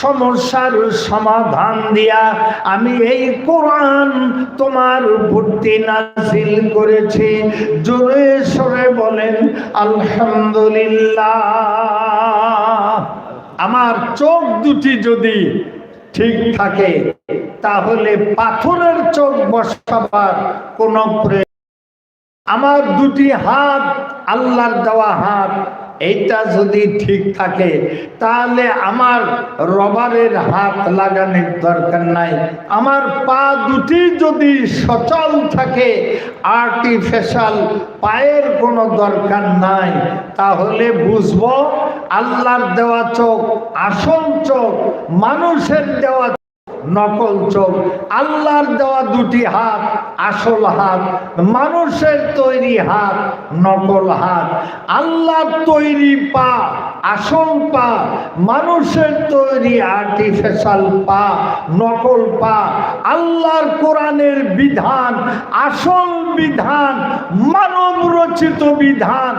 সমস্যার সমাধান দিয়া আমি এই কোরআন তোমার ভর্তি নাযিল করেছি। জোরে সরে বলেন আলহামদুলিল্লাহ। আমার চোখ দুটি যদি ঠিক থাকে তাহলে পাথরের চোখ বসাবার কোন প্রয়োজন। আমার দুটি হাত আল্লাহর দেওয়া হাত, এইটা যদি ঠিক থাকে তাহলে আমার রবারের হাত লাগানোর দরকার নাই। আমার পা দুটি যদি সচল থাকে, আর্টিফিশিয়াল পায়ের কোনো দরকার নাই, তাহলে বুঝবো আল্লাহর দেওয়া চোখ আসল চোখ, মানুষের দেওয়া নকল চোখ। আল্লাহর দেওয়া দুটি হাত আসল হাত, মানুষের তৈরি হাত নকল হাত। আল্লাহর তৈরি পা আসল পা, মানুষের তৈরি আর্টিফিশিয়াল পা নকল পা। আল্লাহর কোরআনের বিধান আসল বিধান, মানব রচিত বিধান।